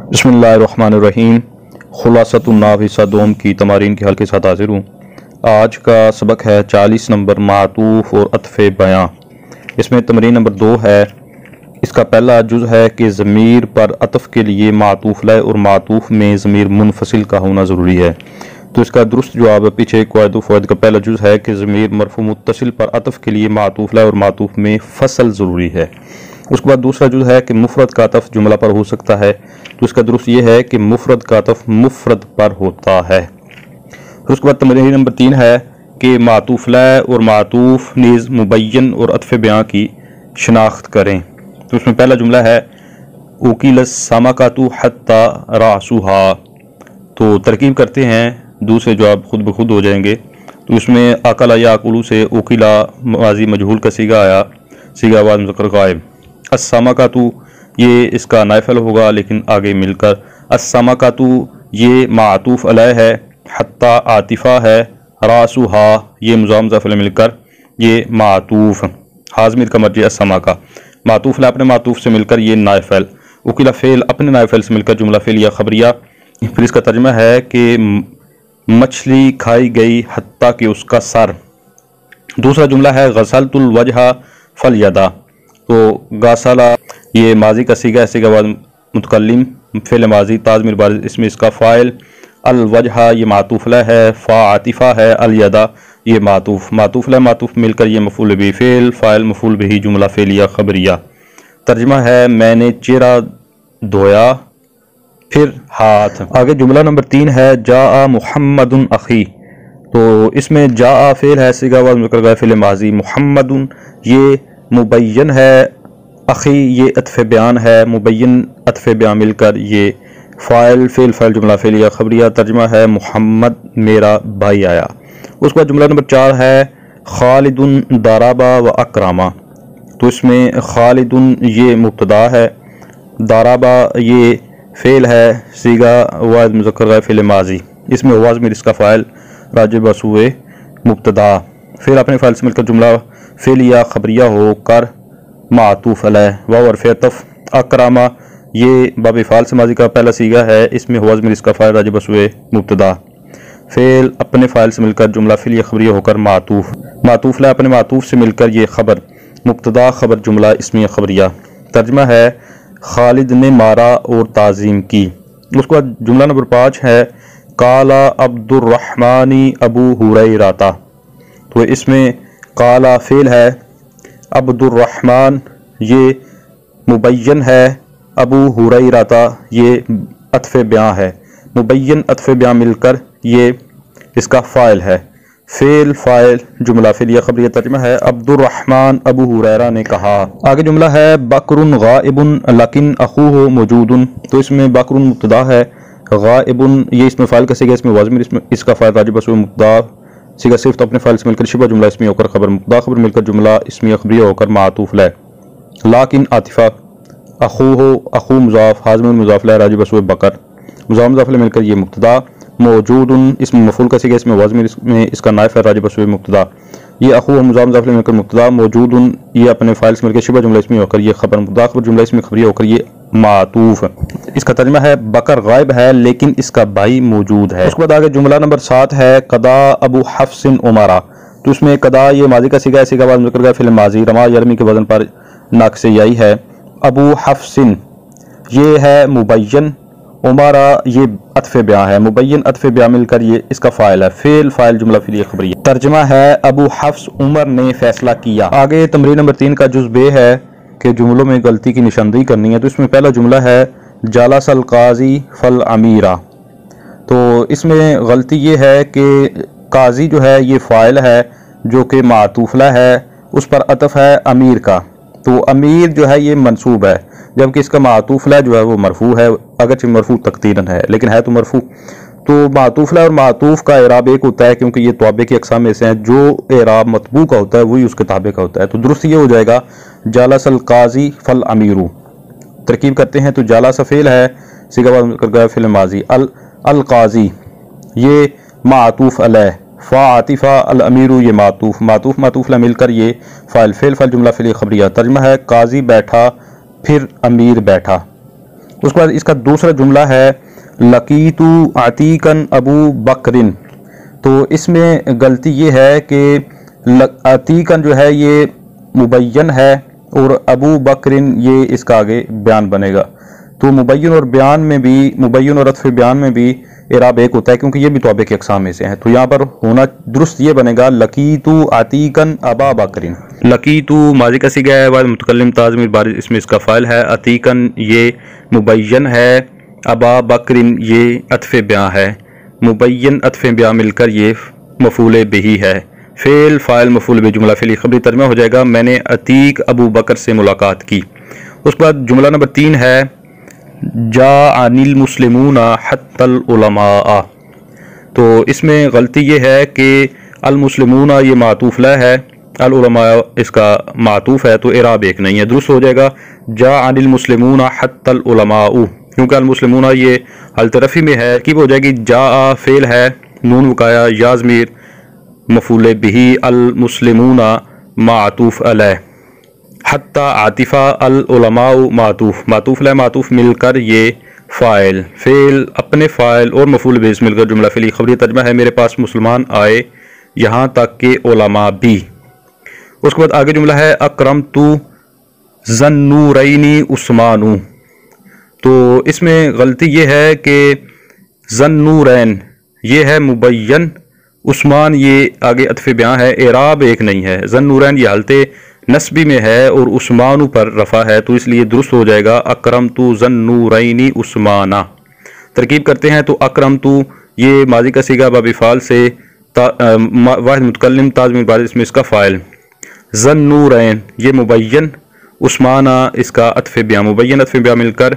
بسم اللہ الرحمن الرحیم۔ خلاصۃ النحو حصہ دوم کی تمارین کے حل کے ساتھ حاضر ہوں۔ آج کا سبق ہے 40 نمبر معطوف اور عطف بیان۔ اس میں تمرین نمبر 2 ہے۔ اس کا پہلا جز ہے کہ ضمیر پر عطف کے لیے معطوف لائے اور معطوف میں ضمیر منفصل کا ہونا ضروری ہے۔ تو اس کا درست جواب پیچھے قواعد و فوائد کا پہلا جز ہے کہ ضمیر مرفوع متصل پر عطف کے لیے معطوف لائے اور معطوف میں فصل ضروری ہے۔ اس کے بعد دوسرا جز ہے کہ مفرد کا عطف جملہ پر ہو سکتا ہے، تو اس کا درست یہ ہے کہ مفرد کا عطف مفرد پر ہوتا ہے۔ اس کے بعد تمرین نمبر 3 ہے کہ معطوف لائے اور معطوف نیز مبین اور عطف بیان کی شناخت کریں۔ تو اس میں پہلا جملہ ہے اوکیل السمکۃ حتی رأسها، تو ترکیب کرتے ہیں، دوسرے جواب خود بخود ہو جائیں گے۔ تو اس میں اکل یاکلو سے اوکیلا ماضی مجہول کا صیغہ آیا، صیغہ بعد مذکر غائب۔ السمکۃ یہ اس کا نائب فعل ہوگا لیکن آگے مل کر السمکۃ یہ معطوف علیہ ہے، حتی عاطفہ ہے، رأسها یہ مضاف مضاف الیہ مل کر یہ معطوف، حاضمیر کا مرجع السمکہ، معطوف لائے اپنے معطوف سے مل کر یہ نائب فعل، اوکیلا فعل اپنے نائب فعل سے مل کر جملہ فعلیہ خبریہ۔ پھر اس کا ترجمہ ہے کہ مچھلی کھائی گئی حتیٰ کہ اس کا سر۔ دوسرا جملہ ہے غسلت الوجہ فالیدا، تو غسلہ یہ ماضی کا صیغہ ہے، صیغہ بعد متکلم فعل ماضی تاضمیر بارز، اس میں اس کا فاعل، الوجہ یہ معطوف لہ ہے، فا عاطفہ ہے، الیدا یہ معطوف لہ معطوف مل کر یہ مفعول بھی فعل، فاعل مفعول بھی جملہ فعلیہ خبریہ۔ ترجمہ ہے میں نے چہرہ دھویا پھر ہاتھ۔ آگے جملہ نمبر 3 ہے جاء محمد اخی، تو اس میں جاء فعل ہے، صیغہ بعد مذکر غائب فعل ماضی، محمد یہ مبین ہے، اخی یہ عطف بیان ہے، مبین عطف بیان مل کر یہ فاعل فعل جملہ فعلیہ خبریہ۔ ترجمہ ہے محمد میرا بھائی آیا۔ اس کے بعد جملہ نمبر 4 ہے خالد ضرب و اکرم، تو اس میں خالد یہ مبتدا ہے، ضرب یہ فعل ہے، صیغہ واحد مذکر غائب فعل ماضی، اس میں ہوا ضمیر اس کا فاعل راجع بسوئے مبتدا، پھر اپنے فاعل سے مل کر جملہ فعلیہ خبریہ ہو کر معطوف علیہ، واو حرف عطف، اکرم یہ باب فعل سے ماضی کا پہلا صیغہ ہے، اس میں ہوا ضمیر اس کا فاعل راجع بسوئے مبتدا، فعل اپنے فاعل سے مل کر جملہ فعلیہ خبریہ ہو کر معطوف لائے اپنے معطوف سے مل کر یہ خبر، مبتدا خبر جملہ اسمیہ خبریہ۔ ترجمہ ہے خالد نے مارا اور تعظیم کی۔ اس کے بعد جملہ نمبر 5 ہے قال عبد الرحمن ابو ہریرہ، تو اس میں قال فعل ہے، عبد الرحمن یہ مبین ہے، ابو ہریرہ یہ عطف بیان ہے، مبین عطف بیان مل کر یہ اس کا فاعل ہے، فعل فاعل جملہ فعلیہ خبریہ۔ ترجمہ ہے عبد الرحمن ابو ہریرہ نے کہا۔ آگے جملہ ہے بکر غائب لیکن اخوہ موجود، تو اس میں بکر مبتدا ہے، غائب یہ اس میں فاعل کا صیغہ، اس میں واضح اس کا فاعل راجع بسوئے مبتدا، صیغہ صرف اپنے فاعل سے مل کر شبہ جملہ اسمیہ ہو کر خبر، مبتدا خبر مل کر جملہ اسمیہ خبریہ ہو کر معطوف لائے، لیکن عاطفہ، اخو مضاف، حاضمیر مضاف لائے راجع بسوئے بکر، مضاف مضاف لائے مل کر یہ مبتدا، موجود اس میں مفعول کا صیغہ، اس میں واضح اس کا نائب فاعل راجع بسوئے مبتدا، یہ اخو مضاف مضاف لائے مل کر مبتدا، موجود یہ اپنے فاعل سے مل کر شبہ جملہ اسمیہ ہو کر یہ خبر، مبتدا خبر جملہ اسمیہ خبریہ ہو کر یہ معطوف۔ اس کا ترجمہ ہے بکر غائب ہے لیکن اس کا بھائی موجود ہے۔ اس کے بعد آگے جملہ نمبر 7 ہے قضا ابو حفص عمرہ، تو اس میں قضا یہ ماضی کا صیغہ ہے، صیغہ بعد مذکر غائب فعل ماضی، رما یرمی کے وزن پر ناقص یائی ہے، ابو حفص یہ ہے مبین، عمرہ یہ عطف بیان ہے، مبین عطف بیان مل کر یہ اس کا فاعل ہے، فعل فاعل جملہ فعلیہ خبریہ۔ ترجمہ ہے ابو حفص عمر نے فیصلہ کیا۔ آگے تمرین نمبر 3 کا جز ب ہے کہ جملوں میں غلطی کی نشاندہی کرنی ہے، تو اس میں پہلا جملہ ہے جالس القاضی فالامیرہ، تو اس میں غلطی یہ ہے کہ قاضی جو ہے یہ فاعل ہے جو کہ معطوف لہ ہے، اس پر عطف ہے امیر کا، تو امیر جو ہے یہ منصوب ہے، جبکہ اس کا معطوف لہ جو ہے وہ مرفوع ہے، اگرچہ مرفوع تقدیراً ہے لیکن ہے تو مرفوع۔ تو معطوف لہ اور معطوف کا اعراب ایک ہوتا ہے کیونکہ یہ توابع کی اقسام میں سے ہیں، جو اعراب مطبوع کا ہوتا ہے وہی اس کے تابع کا ہوتا ہے، تو درست یہ ہو جائے گا جالس القاضی فالامیر۔ ترکیب کرتے ہیں تو جالس فعل ہے، صیغہ بعد مذکر غائب فعل ماضی، القاضی یہ معطوف علیہ، فا عاطفہ، الامیر یہ معطوف لہ مل کر یہ فاعل، فعل جملہ فعلیہ خبریہ۔ ترجمہ ہے قاضی بیٹھا پھر امیر بیٹھا، اس کے بعد اس کا دوسرا جملہ ہے لقیتو عتیقن ابو بکرن، تو اس میں غلطی یہ ہے کہ عتیقن جو ہے یہ مبین ہے اور ابو بکرن یہ اس کا آگے بیان بنے گا، تو مبین اور بیان میں بھی، مبین اور عطف بیان میں بھی اعراب ایک ہوتا ہے کیونکہ یہ بھی توابع کی اقسام میں سے ہیں، تو یہاں پر ہونا درست یہ بنے گا لقیتو عتیقن ابا بکرن۔ لقیتو ماضی کا صیغہ ہے، واحد متکلم تا ضمیر بارز اس میں اس کا فاعل ہے، عتیقن یہ مبین ہے، ابا بکرن یہ عطف بیان ہے، مبین عطف بیان مل کر یہ مفعول بہ ہے، فعل فاعل مفعول بہ جملہ فعلی خبری ترجمہ ہو جائے گا میں نے عتیق ابو بکر سے ملاقات کی۔ اس کے بعد جملہ نمبر 3 ہے جاءنی المسلمون حتی العلماء، تو اس میں غلطی یہ ہے کہ المسلمون یہ معطوف لہ ہے، العلماء اس کا معطوف ہے، تو اعراب ایک نہیں ہے، درست ہو جائے گا جاءنی المسلمون حتی العلماء، کیونکہ المسلمون یہ حالت رفع میں ہے، ترکیب ہو جائے گی جاء فعل ہے، نون وقایا یا ضمیر مفعول بہ، المسلمون معطوف علیہ، حتی عاطفہ، العلماء معطوف، معطوف علیہ معطوف مل کر یہ فاعل، فعل اپنے فاعل اور مفعول بہ مل کر جملہ فعلی خبری ترجمہ ہے میرے پاس مسلمان آئے یہاں تک کہ علماء بھی۔ اس کے بعد آگے جملہ ہے اکرمت ذنورین عثمان، تو اس میں غلطی یہ ہے کہ ذنورین یہ ہے مبین، عثمان یہ آگے عطف بیان ہے، اعراب ایک نہیں ہے، ذنورین یہ حالت نسبی میں ہے اور عثمان پر رفع ہے، تو اس لیے درست ہو جائے گا اکرمت ذنورین عثمانہ۔ ترکیب کرتے ہیں تو اکرمت یہ ماضی کا صیغہ باب فعل سے واحد متکلم تا ضمیر بارز اس میں اس کا فاعل، ذنورین یہ مبین، عثمانہ اس کا عطف بیان، مبین عطف بیان مل کر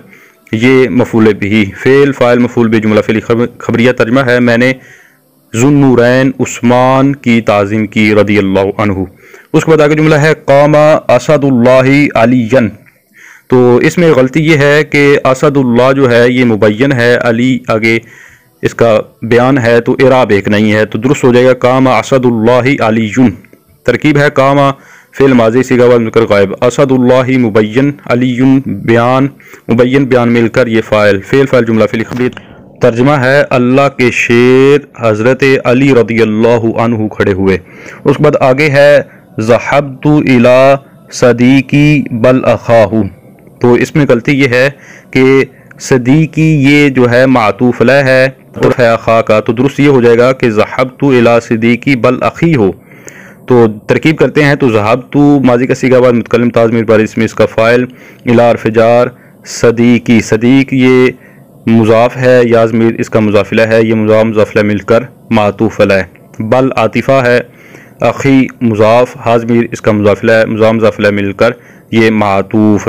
یہ مفعول بہ، فعل فاعل مفعول بہ جملہ فعلی خبریہ ترجمہ ہے میں نے ذنورین عثمان کی تعظیم کی رضی اللہ عنہ۔ اس کے بعد آگے جملہ ہے قام اسد اللہ علیًا، تو اس میں غلطی یہ ہے کہ اسد اللہ جو ہے یہ مبین ہے، علی آگے اس کا بیان ہے تو اعراب ایک نہیں ہے، تو درست ہو جائے گا قام اسد اللہ علیٌ۔ ترکیب ہے قام فعل ماضی صیغہ مذکر غائب، اسد اللہ مبین، علی بیان، مبین بیان مل کر یہ فاعل، فعل فاعل جملہ فعلی خبری ترجمہ ہے اللہ کے شیر حضرت علی رضی اللہ عنہ کھڑے ہوئے۔ اس کے بعد آگے ہے ذہبت الی صدیقی بل اخاہ، تو اس میں غلطی یہ ہے کہ صدیقی یہ جو ہے معطوف علیہ ہے اور ہے اخا کا، تو درست یہ ہو جائے گا کہ ذہبت الی صدیقی بل اخی ہو، تو ترکیب کرتے ہیں تو ذہبت ماضی کا صیغہ بعد متکلم تا ضمیر بارز اس میں اس کا فاعل، الی حرف جار، صدیقی صدیق یہ مضاف ہے یا ضمیر اس کا مضاف الیہ ہے، یہ مضاف مضاف الیہ مل کر معطوف علیہ، بل عاطفہ ہے، اخی مضاف، ہا ضمیر اس کا مضاف الیہ، مضاف مضاف الیہ مل کر یہ معطوف،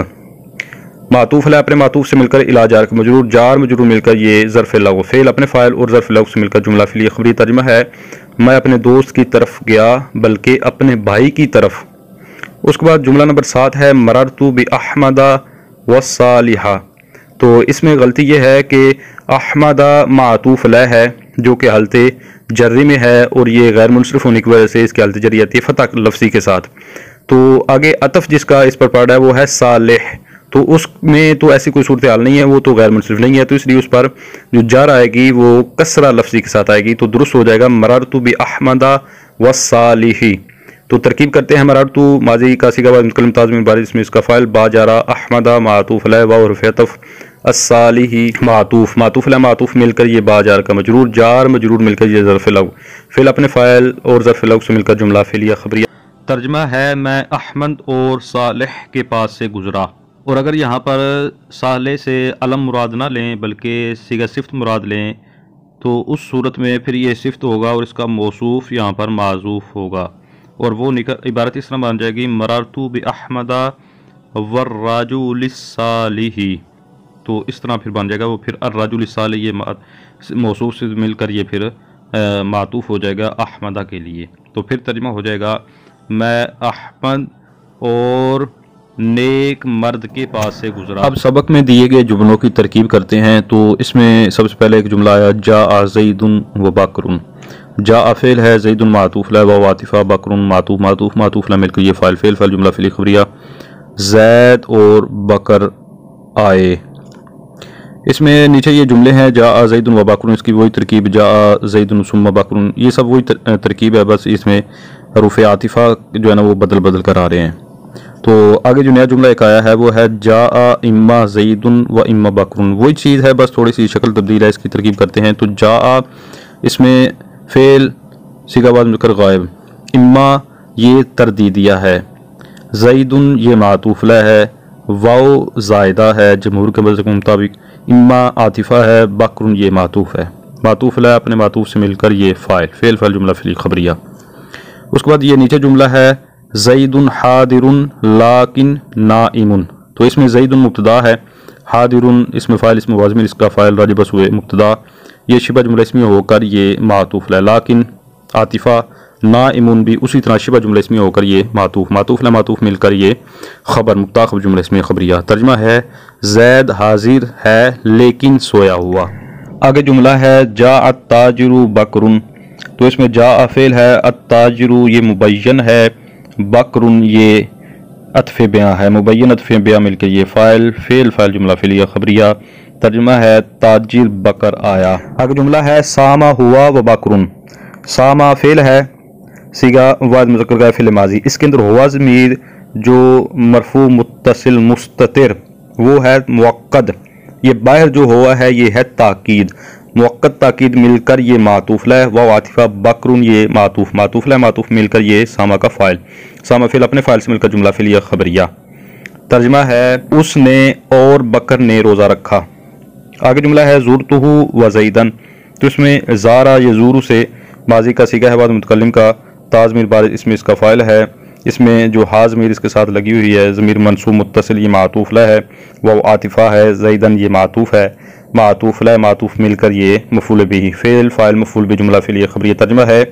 معطوف علیہ اپنے معطوف سے مل کر الی جار کا مجرور، جار مجرور مل کر یہ ظرف لغو، فعل اپنے فاعل اور ظرف لغو سے مل کر جملہ فعلی خبری ترجمہ ہے میں اپنے دوست کی طرف گیا بلکہ اپنے بھائی کی طرف۔ اس کے بعد جملہ نمبر 7 ہے مررت باحمد والصالحہ، تو اس میں غلطی یہ ہے کہ احمد معطوف علیہ ہے جو کہ حالت جری میں ہے اور یہ غیر منصرف ہونے کی وجہ سے اس کی حالت جری آتی ہے فتح لفظی کے ساتھ، تو آگے عطف جس کا اس پر پڑ رہا ہے وہ ہے صالح، تو اس میں تو ایسی کوئی صورتحال نہیں ہے، وہ تو غیر منصرف نہیں ہے، تو اس لیے اس پر جو جر آئے گی وہ کسرہ لفظی کے ساتھ آئے گی، تو درست ہو جائے گا مررت باحمد والصالح۔ تو ترکیب کرتے ہیں مررت ماضی کا صیغہ بعد متکلم تا ضمیر بارز اس میں اس کا فاعل با جارہ، احمد معطوف علیہ واو حرف عطف، الصالح معطوف، معطوف علیہ معطوف مل کر یہ با جار کا مجرور، جار مجرور مل کر یہ ظرف لغو، فعل اپنے فاعل اور ظرف لغو سے مل کر جملہ فعلیہ خبریہ ترجمہ ہے میں احمد اور صالح کے پاس سے گزرا، اور اگر یہاں پر صالح سے علم مراد نہ لیں بلکہ صیغہ صفت مراد لیں تو اس صورت میں پھر یہ صفت ہوگا اور اس کا موصوف یہاں پر معذوف ہوگا، اور وہ عبارت اس طرح بن جائے گی مررت باحمد والرجل الصالح، تو اس طرح پھر بن جائے گا، وہ پھر الرجل الصالح یہ موصوف سے مل کر یہ پھر معطوف ہو جائے گا احمدہ کے لیے، تو پھر ترجمہ ہو جائے گا میں احمد اور نیک مرد کے پاس سے گزرا۔ اب سبق میں دیے گئے جملوں کی ترکیب کرتے ہیں، تو اس میں سب سے پہلے ایک جملہ آیا جاء زید و بکر، جاء فعل ہے، زید معطوف علیہ و عاطفہ، بکر معطوف، معطوف معطوف علیہ مل کر یہ فاعل، فعل فاعل جملہ فعلی خبریہ، زید اور بکر آئے۔ اس میں نیچے یہ جملے ہیں جاء زید و بکر، اس کی وہی ترکیب جاء زید ثم بکر، یہ سب وہی ترکیب ہے، بس اس میں حروف عاطفہ جو ہے نا وہ بدل کر آ رہے ہیں۔ تو آگے جو نیا جملہ ایک آیا ہے وہ ہے جاء اما زید و اما بکر، وہی چیز ہے بس تھوڑی سی شکل تبدیل ہے، اس کی ترکیب کرتے ہیں۔ تو جاء اس میں فعل صیغہ بعد مذکر غائب، اما یہ تردیدیہ ہے، زید یہ معطوف لہ ہے، واو زائدہ ہے جمہور کے مطابق، اما عاطفہ ہے، بکر یہ معطوف ہے، معطوف لہ اپنے معطوف سے مل کر یہ فعل جملہ فعلی خبریہ۔ اس کے بعد یہ نیچے جملہ ہے زید حاضر لیکن نائم، تو اس میں زید مبتدا ہے، حاضر اس میں فاعل، اس میں واضح اس کا فاعل راجع بس ہوئے مبتدا، یہ شبہ جملہ اسمی ہو کر یہ معطوف لہ، لیکن عاطفہ، نائم بھی اسی طرح شبہ جملہ اسمی ہو کر یہ معطوف لہ معطوف مل کر یہ خبر مبتدا خبر جملہ اسمی خبریہ۔ ترجمہ ہے زید حاضر ہے لیکن سویا ہوا۔ آگے جملہ ہے جاء التاجر بکر، تو اس میں جاء فعل ہے، التاجر یہ مبین ہے، بکر یہ عطف بیان ہے، مبین عطف بیان مل کے یہ فعل جملہ فعلیہ خبریہ۔ ترجمہ ہے تاجر بکر آیا۔ آگے جملہ ہے ساما ہوا و بکر، ساما فعل ہے، صیغہ واحد مذکر کا فعل ماضی، اس کے اندر ہوا ضمیر جو مرفوع متصل مستتر وہ ہے موقد، یہ باہر جو ہوا ہے یہ ہے تاکید، موقت تاکید مل کر یہ معطوف لہ، واو عاطفہ، بکر یہ معطوف لہ معطوف مل کر یہ ساما کا فاعل، ساما فعل اپنے فاعل سے مل کر جملہ فعلیہ خبریہ۔ ترجمہ ہے اس نے اور بکر نے روزہ رکھا۔ آگے جملہ ہے زورتہ و زیدن، تو اس میں زارا یزور سے ماضی کا صیغہ ہے بعد متکلم کا، تا ضمیر بارز اس میں اس کا فاعل ہے، اس میں جو ہا ضمیر اس کے ساتھ لگی ہوئی ہے، ضمیر منصوب متصل یہ معطوف لہ ہے، وہ عاطفہ ہے، زیدن یہ معطوف ہے، معطوف لہ معطوف مل کر یہ مفعول بہ، فعل فاعل مفعول بہ جملہ فعلیہ خبریہ۔ ترجمہ ہے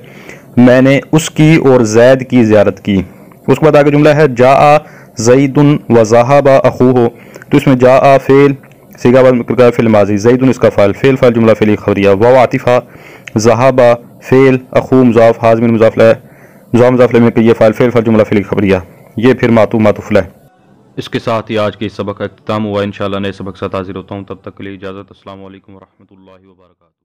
میں نے اس کی اور زید کی زیارت کی۔ اس کے بعد آگے جملہ ہے جاء زید و ذهب اخوہ، تو اس میں جاء فعل صیغہ بعد مذکر کا فعل ماضی، زید اس کا فاعل جملہ فعلیہ خبریہ، واو عاطفہ، ذهب فعل، اخو مضاف، حاضر مضاف لہ میں کہ یہ فعل جملہ فعلیہ خبریہ، یہ پھر معطوف لہ۔ اس کے ساتھ ہی آج کے اس سبق کا اختتام ہوا، انشاءاللہ نئے سبق کے ساتھ حاضر ہوتا ہوں، تب تک کے لیے اجازت، السلام علیکم ورحمۃ اللہ وبرکاتہ۔